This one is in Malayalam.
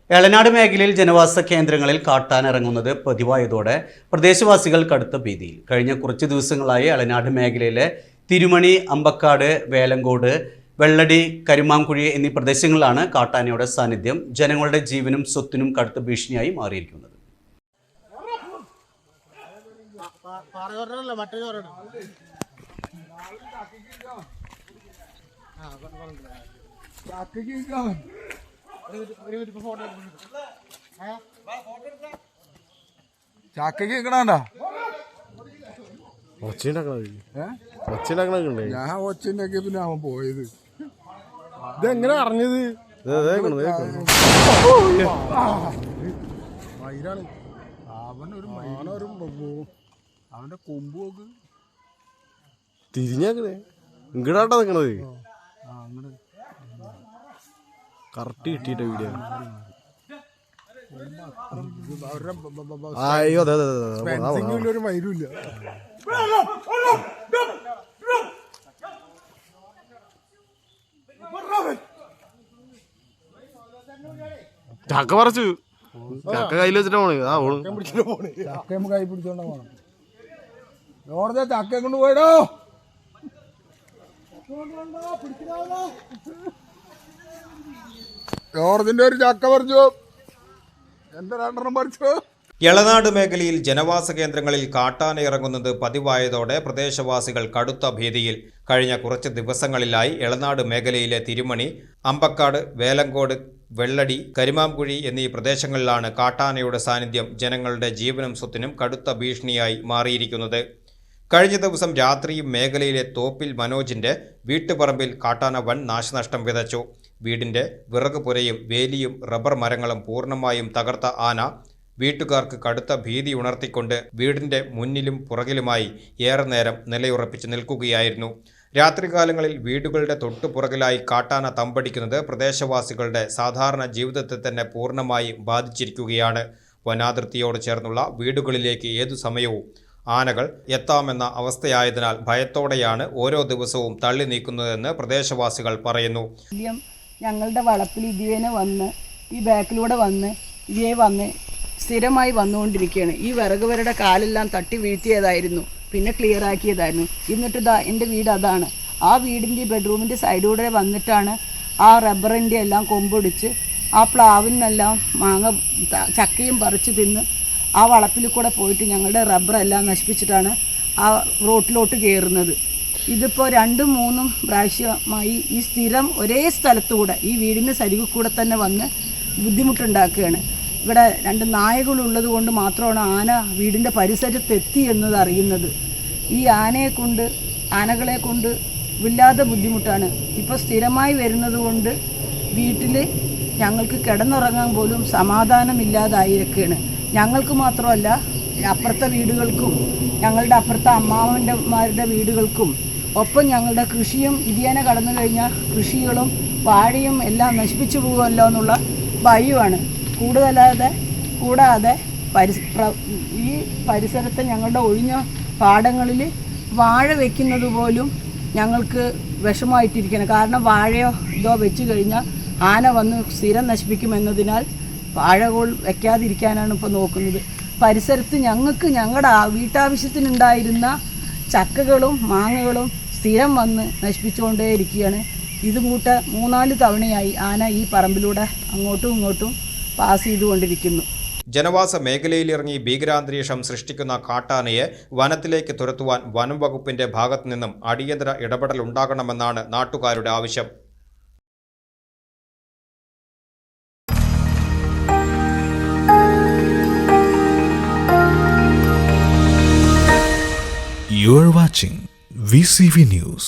എളനാട് മേഖലയിൽ ജനവാസ കേന്ദ്രങ്ങളിൽ കാട്ടാനിറങ്ങുന്നത് പതിവായതോടെ പ്രദേശവാസികൾ കടുത്ത ഭീതിയിൽ. കഴിഞ്ഞ കുറച്ച് ദിവസങ്ങളായി എളനാട് മേഖലയിലെ തിരുമണി, അമ്പക്കാട്, വേലങ്കോട്, വെള്ളടി, കരുമാംകുഴി എന്നീ പ്രദേശങ്ങളിലാണ് കാട്ടാനയുടെ സാന്നിധ്യം ജനങ്ങളുടെ ജീവനും സ്വത്തിനും കടുത്ത ഭീഷണിയായി മാറിയിരിക്കുന്നത്. ചാക്കക്ക് കേക്കണാണ്ടാ ഞാൻ ഒച്ചുണ്ടാക്കിയ പിന്നെ അവൻ പോയത്. ഇതെങ്ങനെ അറിഞ്ഞത്? മയിലാണ് അവനൊരു മൈനൊരു അവന്റെ കൊമ്പ് നോക്ക് തിരിഞ്ഞേക്കണേ ഇങ്ങടാട്ടാ നിക്കണത്. കറക്റ്റ് കിട്ടിയിട്ട വീഡിയോ. അയ്യോ അതെ അതെ ഒരു മയിലുമില്ല. ചക്ക പറിച്ചു, ചക്ക കയ്യിൽ വെച്ചിട്ടാ പോണേ. ചക്ക കൈ പിടിച്ചോണ്ടാ പോണം. ഓർത്തെ ചക്ക കൊണ്ട് പോയിടോ. ജോർജിന്റെ ഒരു ചക്ക പറിച്ചു, എന്റെ രണ്ടെണ്ണം പറിച്ചു. എളനാട് മേഖലയിൽ ജനവാസ കേന്ദ്രങ്ങളിൽ കാട്ടാന ഇറങ്ങുന്നത് പതിവായതോടെ പ്രദേശവാസികൾ കടുത്ത ഭീതിയിൽ. കഴിഞ്ഞ കുറച്ച് ദിവസങ്ങളിലായി എളനാട് മേഖലയിലെ തിരുമണി, അമ്പക്കാട്, വേലങ്കോട്, വെള്ളടി, കരുമാംകുഴി എന്നീ പ്രദേശങ്ങളിലാണ് കാട്ടാനയുടെ സാന്നിധ്യം ജനങ്ങളുടെ ജീവനും സ്വത്തിനും കടുത്ത ഭീഷണിയായി മാറിയിരിക്കുന്നത്. കഴിഞ്ഞ ദിവസം രാത്രിയും മേഖലയിലെ തോപ്പിൽ മനോജിന്റെ വീട്ടുപറമ്പിൽ കാട്ടാന വൻ നാശനഷ്ടം വിതച്ചു. വീടിന്റെ വിറകുപുരയും വേലിയും റബ്ബർ മരങ്ങളും പൂർണ്ണമായും തകർത്ത ആന വീട്ടുകാർക്ക് കടുത്ത ഭീതി ഉണർത്തിക്കൊണ്ട് വീടിന്റെ മുന്നിലും പുറകിലുമായി ഏറെ നേരം നിലയുറപ്പിച്ച് നിൽക്കുകയായിരുന്നു. രാത്രികാലങ്ങളിൽ വീടുകളുടെ തൊട്ടുപുറകിലായി കാട്ടാന തമ്പടിക്കുന്നത് പ്രദേശവാസികളുടെ സാധാരണ ജീവിതത്തെ തന്നെ പൂർണ്ണമായി ബാധിച്ചിരിക്കുകയാണ്. വനാതിർത്തിയോട് ചേർന്നുള്ള വീടുകളിലേക്ക് ഏതു സമയവും ആനകൾ എത്താമെന്ന അവസ്ഥയായതിനാൽ ഭയത്തോടെയാണ് ഓരോ ദിവസവും തള്ളി നീക്കുന്നതെന്ന് പ്രദേശവാസികൾ പറയുന്നു. ഞങ്ങളുടെ വളപ്പിൽ ഇതേനെ വന്ന് ഈ ബാക്കിലൂടെ വന്ന് സ്ഥിരമായി വന്നുകൊണ്ടിരിക്കുകയാണ്. ഈ വിറകുവരുടെ കാലെല്ലാം തട്ടി വീഴ്ത്തിയതായിരുന്നു, പിന്നെ ക്ലിയർ ആക്കിയതായിരുന്നു. എന്നിട്ട് എൻ്റെ വീട് അതാണ്. ആ വീടിൻ്റെ ബെഡ്റൂമിൻ്റെ സൈഡിലൂടെ വന്നിട്ടാണ് ആ റബ്ബറിൻ്റെ എല്ലാം കൊമ്പൊടിച്ച് ആ പ്ലാവിൽ നിന്നെല്ലാം ചക്കയും പറിച്ച് തിന്ന് ആ വളപ്പിൽ കൂടെ പോയിട്ട് ഞങ്ങളുടെ റബ്ബറെല്ലാം നശിപ്പിച്ചിട്ടാണ് ആ റോട്ടിലോട്ട് കയറുന്നത്. ഇതിപ്പോൾ 2-3 പ്രാവശ്യമായി ഈ സ്ഥിരം ഒരേ സ്ഥലത്തുകൂടെ ഈ വീടിൻ്റെ സരികിൽ കൂടെ തന്നെ വന്ന് ബുദ്ധിമുട്ടുണ്ടാക്കുകയാണ്. ഇവിടെ 2 നായകളുള്ളത് കൊണ്ട് മാത്രമാണ് ആന വീടിൻ്റെ പരിസരത്തെത്തി എന്നത് അറിയുന്നത്. ഈ ആനകളെ കൊണ്ട് വല്ലാതെ ബുദ്ധിമുട്ടാണ്. ഇപ്പോൾ സ്ഥിരമായി വരുന്നത് കൊണ്ട് വീട്ടിൽ ഞങ്ങൾക്ക് കിടന്നുറങ്ങാൻ പോലും സമാധാനമില്ലാതായിരിക്കുകയാണ്. ഞങ്ങൾക്ക് മാത്രമല്ല, അപ്പുറത്തെ വീടുകൾക്കും ഞങ്ങളുടെ അപ്പുറത്തെ അമ്മാവന്മാരുടെ വീടുകൾക്കും ഒപ്പം ഞങ്ങളുടെ കൃഷിയും ഇതേനെ കടന്നു കഴിഞ്ഞാൽ കൃഷികളും വാഴയും എല്ലാം നശിപ്പിച്ചു പോകുമല്ലോ എന്നുള്ള ഭയമാണ്. കൂടാതെ ഈ പരിസരത്തെ ഞങ്ങളുടെ ഒഴിഞ്ഞ പാടങ്ങളിൽ വാഴ വയ്ക്കുന്നത് പോലും ഞങ്ങൾക്ക് വിഷമമായിട്ടിരിക്കണം. കാരണം വാഴയോ ഇതോ വെച്ച് കഴിഞ്ഞാൽ ആന വന്ന് സ്ഥിരം നശിപ്പിക്കുമെന്നതിനാൽ വാഴകൾ വയ്ക്കാതിരിക്കാനാണ് ഇപ്പോൾ നോക്കുന്നത്. പരിസരത്ത് ഞങ്ങൾക്ക് ഞങ്ങളുടെ വീട്ടാവശ്യത്തിനുണ്ടായിരുന്ന ചക്കകളും മാങ്ങകളും സ്ഥിരം വന്ന് നശിപ്പിച്ചുകൊണ്ടേയിരിക്കുകയാണ്. ഇത് 3-4 തവണയായി ആന ഈ പറമ്പിലൂടെ അങ്ങോട്ടും ഇങ്ങോട്ടും പാസ് ചെയ്തുകൊണ്ടിരിക്കുന്നു. ജനവാസ മേഖലയിലിറങ്ങി ഭീകരാന്തരീക്ഷം സൃഷ്ടിക്കുന്ന കാട്ടാനയെ വനത്തിലേക്ക് തുരത്തുവാൻ വനം വകുപ്പിന്റെ ഭാഗത്തു നിന്നും അടിയന്തര ഇടപെടൽ ഉണ്ടാകണമെന്നാണ് നാട്ടുകാരുടെ ആവശ്യം. You are watching VCV News.